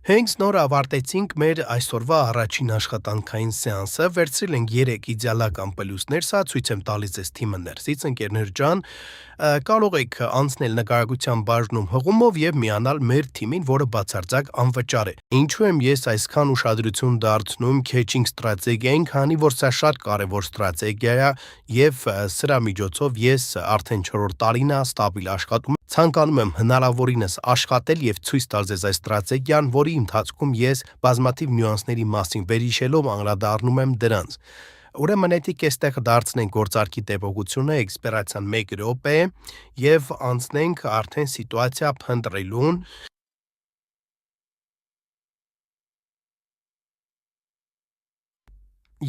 Հենց նոր ավարտեցինք մեր այսօրվա առաջին աշխատանքային սեանսը, վերցրել ենք 3 իդեալական պլյուսներ, սա ցույց եմ տալիս ձեզ թիմը ներսից, ընկերներ ջան, կարող եք անցնել նկարագրության բաժնում հղումով եւ միանալ մեր թիմին, որը բացարձակ անվճար է։ Ինչու եմ ես այսքան ուշադրություն դարձնում catching ստրատեգիային, քանի որ սա շատ կարևոր ստրատեգիա է եւ սրա միջոցով ես արդեն 4-րդ տարին է ստաբիլ աշխատում ցանկանում եմ հնարավորինս աշխատել եւ ցույց տալ ձեզ այս ստրատեգիան, որի ընթացքում ես բազմաթիվ նյուանսների մասին վերհիշելով անդրադառնում եմ դրանց։ Ուրեմն եկեք այստեղ դարձնենք գործարքի տևողությունը էքսպերացիան 1 րոպե եւ անցնենք արդեն սիտուացիա փնտրելուն։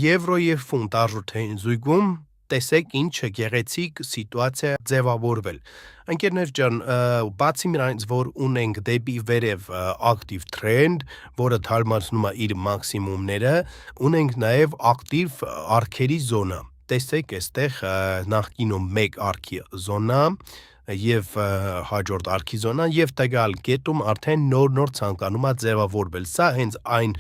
Եվրո եւ ֆունտ արժութային զույգում տեսեք ինչ գեղեցիկ սիտուացիա ձևավորվել։ Ընկերներ ջան, բացի նրանից, որ ունենք դեպի վերև ակտիվ տրենդ, որը թարմացնում է իր մաքսիմումները, ունենք նաև ակտիվ արքերի զոնա։ Տեսեք այստեղ նախկինում 1 արքի զոնա եւ հաջորդ արքի զոնա եւ տվյալ կետում արդեն նոր ցանկանում է ձևավորվել։ Սա հենց այն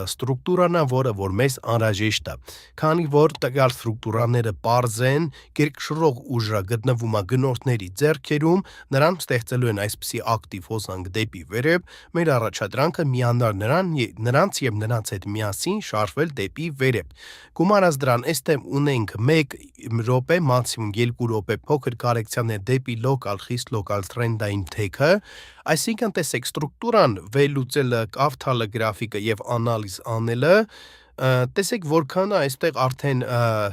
ստրուկտուրան է, որը որ մեզ անհրաժեշտ է։ Քանի որ տվյալ ստրուկտուրաները པարզ են, գերկշռող ուժը գտնվում է գնորդների ձեռքերում, նրանք ստեղծելու են այսպիսի ակտիվ հոսանք դեպի վերև, մեր առաջադրանքը միանալ նրանց եւ նրանց հետ միասին շարժվել դեպի վերև։ Գումարած դրան, այստեղ ունենք 1 րոպե, մաքսիմում 2 րոպե փոքր կարեկցիան է դեպի լոկալ, խիստ լոկալ տրենդային թեքը, այսինքն տեսեք ստրուկտուրան վերլուծելը, կավթալը գրաֆիկը եւ անալիզ անելը, տեսեք որքան է այստեղ արդեն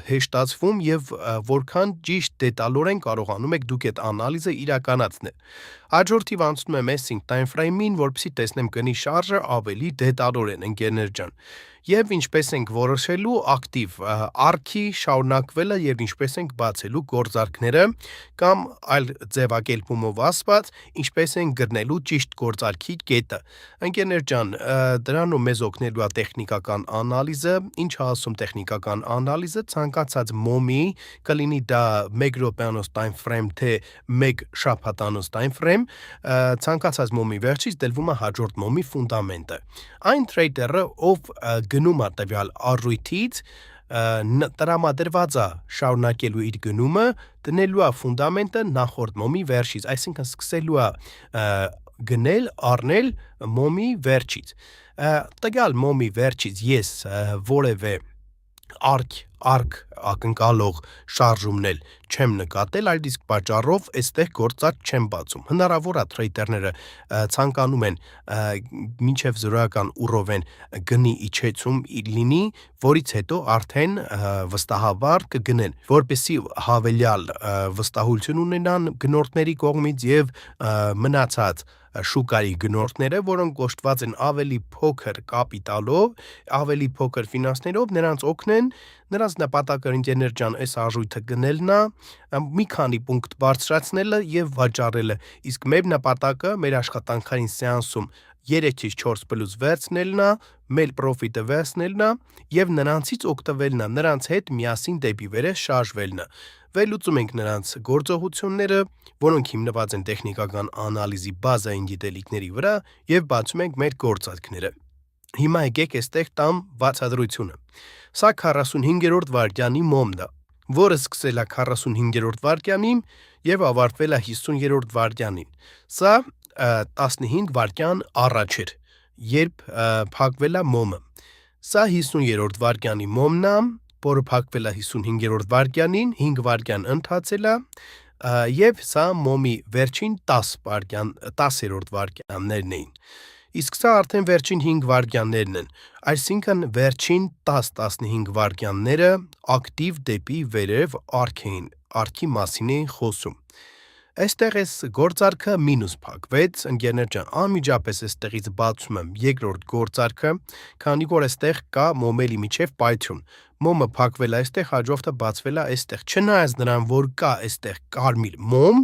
հեշտացվում եւ որքան ճիշտ դետալորեն կարողանում եք դուք այդ անալիզը իրականացնել։ Հաջորդիվ անցնում եմ async time frame-ին, որպեսզի տեսնեմ գնի շարժը ավելի դետալորեն, ընկերներ ջան։ Եվ ինչպես ենք որոշելու ակտիվ արքի շարունակվելը եւ ինչպես ենք բացելու գործարքները կամ այլ ձևակերպումով ասված, ինչպես ենք գտնելու ճիշտ գործարքի կետը։ Ընկերներ ջան, դրանում մեզ օգնելու է տեխնիկական անալիզը, ինչ ասում տեխնիկական անալիզը, ցանկացած մոմի, կլինի դա 1 րոպեանոց time frame թե 1 շաբաթանոց time frame, ցանկացած մոմի վերջից դելվում է հաջորդ մոմի ֆունդամենտը։ Այն տրեյդերը, ով գնում է տվյալ առույթից, տրամադրված է շարունակելու իր գնումը, դնելու է ֆունդամենտը նախորդ մոմի վերջից, այսինքն սկսելու է գնել, առնել մոմի վերջից։ Տվյալ մոմի վերջից ես որևէ արք ակնկալող շարժումներ չեմ նկատել, այդ իսկ պատճառով այստեղ գործարք չեմ բացում։ Հնարավոր է տրեյդերները ցանկանում են մինչև 0-ական ուռովեն գնի իջեցում լինի, որից հետո արդեն վստահաբար կգնեն, որպեսզի հավելյալ վստահություն ունենան գնորդների կողմից եւ մնացած շուկայի գնորդները, որոնք կոչված են ավելի փոքր կապիտալով, ավելի փոքր ֆինանսներով, նրանց օգնեն, նրանց նպատակը ընկերներ ջան, այս արժույթը գնելն է, մի քանի պունկտ բարձրացնելը եւ վաճառելը։ Իսկ մեր նպատակը մեր աշխատանքային սեանսում 3-ից 4 պլյուս վերցնելն է, մեր պրոֆիտը վերցնելն է եւ նրանցից օգտվելն է, նրանց հետ միասին դեպի վերև շարժվելն է։ Վերլուծում ենք նրանց գործողությունները, որոնք հիմնված են տեխնիկական անալիզի բազային գիտելիքների վրա եւ բացում ենք մեր գործարքները։ Հիմա եկեք այստեղ տամ բացատրությունը։ Սա 45-րդ վայրկյանի մոմն է, որը սկսել է 45-րդ վայրկյանին եւ ավարտվել է 50-րդ վայրկյանին։ Սա 15 վայրկյան առաջ էր, երբ փակվել է մոմը։ Սա 50-րդ վայրկյանի մոմն է, որը փակվել է 55-րդ վայրկյանին, 5 վայրկյան ընթացել է, եւ սա մոմի վերջին 10-րդ վայրկյաններն էին։ Իսկ սա արդեն վերջին 5 վայրկյաններն են, այսինքն վերջին 10-15 վայրկյանները ակտիվ դեպի վերև արքի մասին էին խոսում։ Այստեղ այս գործարքը մինուս փակվեց, ընկերներ ջան, անմիջապես այստեղից բացում եմ երկրորդ գործարքը, քանի որ այստեղ կա մոմերի միջև պայթյուն։ Մոմը փակվել է այստեղ, հաջորդը բացվել է այստեղ։ Չնայած նրան, որ կա այստեղ կարմիր մոմ,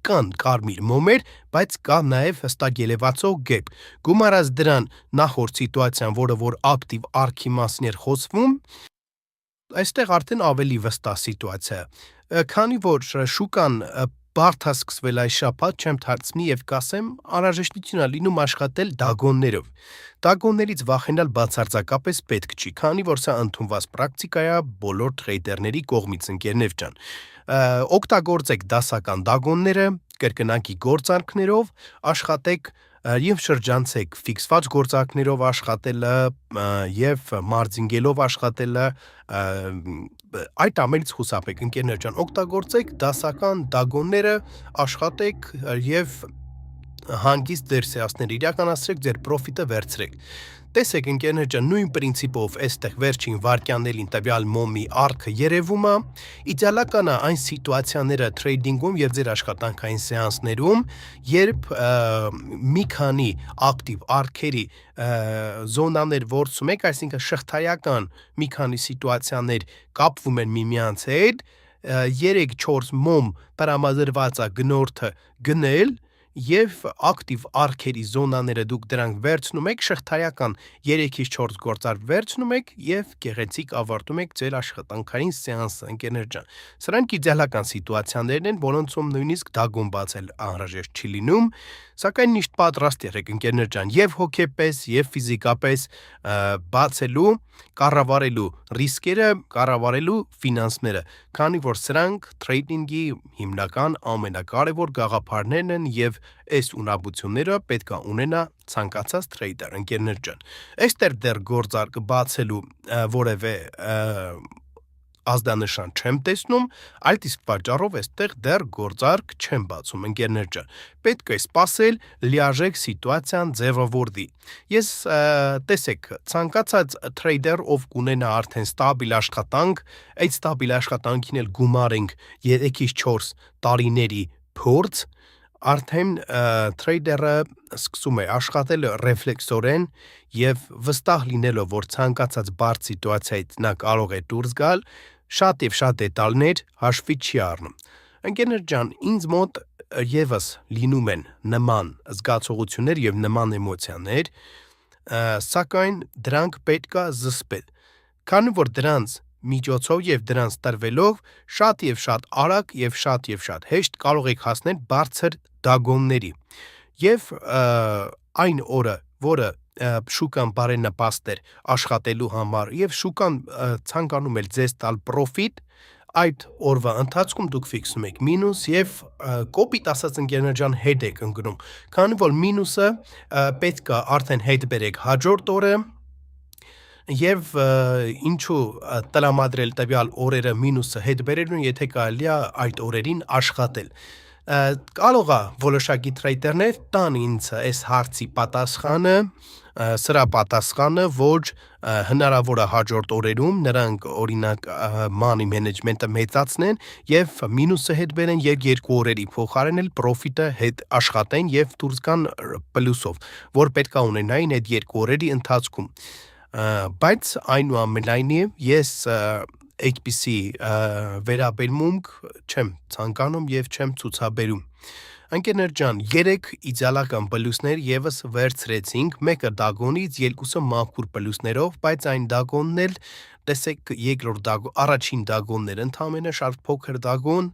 կան կարմիր մոմեր, բայց կա նաև հստակ ելևացող գեփ։ Գումարած դրան նախորդ սիտուացիան, որը որ ակտիվ արքի մասին էր խոսվում, այստեղ արդեն ավելի վստահ սիտուացիա է, քանի որ շուկան բարդ է սկսվել այս շաբաթ, չեմ թարցնի եւ կասեմ, անհրաժեշտություն է լինում աշխատել դագոններով։ Դագոններից վախենալ բացարձակապես պետք չի, քանի որ սա ընդունված պրակտիկա է բոլոր տրեյդերների կողմից, ընկերներ ջան։ Օգտագործեք դասական դագոնները, կրկնակի գործարքներով, աշխատեք եւ շրջանցեք ֆիքսված գործարքներով աշխատելը եւ մարզինգելով աշխատելը այդ ամենից խուսափեք, ընկերներ ջան, օգտագործեք դասական դագոնները, աշխատեք եւ հանգիստ դերսիասներ իրականացրեք, ձեր պրոֆիտը վերցրեք։ Տեսեք, ընկերներ ջան, նույն պրինցիպով այստեղ վերջին վարկյաններին տվյալ մոմի արքը երևում է, իդեալական է այն սիտուացիաները տրեյդինգում եւ ձեր աշխատանքային սեանսներում, երբ մի քանի ակտիվ արքերի զոնաներ որսում եք, այսինքն շղթայական մի քանի սիտուացիաներ կապվում են միմյանց հետ, 3-4 մոմ տրամադրված է գնորդը գնել եւ ակտիվ արքերի զոնաները դուք դրանք վերցնում եք, շղթայական 3-ից 4 գործարք վերցնում եք եւ գեղեցիկ ավարտում եք ձեր աշխատանքային սեանսը, ընկերներ ջան։ Սրանք իդեալական սիտուացիաներն են, որոնցում նույնիսկ դագոն բացել անհրաժեշտ չի լինում, սակայն միշտ պատրաստ եղեք, ընկերներ ջան, եւ հոգեպես, եւ ֆիզիկապես բացելու, կառավարելու ռիսկերը, կառավարելու ֆինանսները, քանի որ սրանք տրեյդինգի հիմնական ամենակարևոր գաղափարներն են եւ այս ունակությունները պետք է ունենա ցանկացած տրեյդեր, ընկերներ ջան։ Այստեղ դեռ գործարք բացելու որևէ ազդանշան չեմ տեսնում, այդ իսկ պատճառով այստեղ դեռ գործարք չեմ բացում, ընկերներ ջան։ Պետք է սպասել, լիարժեք սիտուացիան ձևավորվի։ Ես տեսեք, ցանկացած տրեյդեր, ով կունենա արդեն ստաբիլ աշխատանք, այդ ստաբիլ աշխատանքին էլ գումարենք 3-ից 4 տարիների փորձ, արդեն տրեյդերը սկսում է աշխատել ռեֆլեքսորեն եւ վստահ լինելով, որ ցանկացած բարդ սիտուացիայից նա կարող է դուրս գալ, շատ եւ շատ դետալներ հաշվի չի առնում։ Ընկերներ ջան, ինձ մոտ եւս լինում են նման զգացողություններ եւ նման էմոցիաներ, սակայն դրանք պետք է զսպել, քանի որ դրանց միջոցով եւ դրանց տրվելով շատ եւ շատ արագ եւ շատ հեշտ կարող եք հասնել բարձր դագոնների եւ այն օրը, որը շուկան բարենպաստ էր աշխատելու համար եւ շուկան ցանկանում էր ձեզ տալ պրոֆիտ, այդ օրվա ընթացքում դուք ֆիքսում եք մինուս եւ կոպիտ ասած ընկերներ ջան հետ եք ընկնում, քանի որ մինուսը պետք է արդեն հետ բերեք հաջորդ օրը եւ ինչու տրամադրել տվյալ օրերը մինուսը հետ բերելուն, եթե կարելի է այդ օրերին աշխատել։ Կարող է որոշակի տրեյդերներ տան ինձ այս հարցի պատասխանը, սրա պատասխանը, որ հնարավոր է հաջորդ օրերում նրանք օրինակ money management-ը մեծացնեն եւ մինուսը հետ բերեն եւ 2 օրերի փոխարեն էլ պրոֆիտը հետ աշխատեն եւ դուրս գան պլյուսով, որ պետք է ունենային այդ 2 օրերի ընթացքում։ Բայց այնուամենայնիվ ես այդպիսի վերաբերմունք չեմ ցանկանում եւ չեմ ցուցաբերում։ Ընկերներ ջան, 3 իդեալական պլյուսներ եւս վերցրեցինք, մեկը դագոնից, երկուսը մաքուր պլյուսներով, բայց այն դագոնն էլ տեսեք երկրորդ դագոն, առաջին դագոններ ընդհանրապես շատ փոքր դագոն։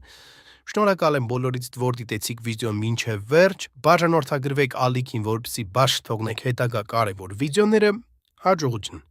Շնորհակալ եմ բոլորից, որ դիտեցիք վիդեոն մինչև վերջ, բաժանորդագրվեք ալիքին, որպեսզի բաց թողնեք հետագա կարևոր վիդեոները, հաջողություն։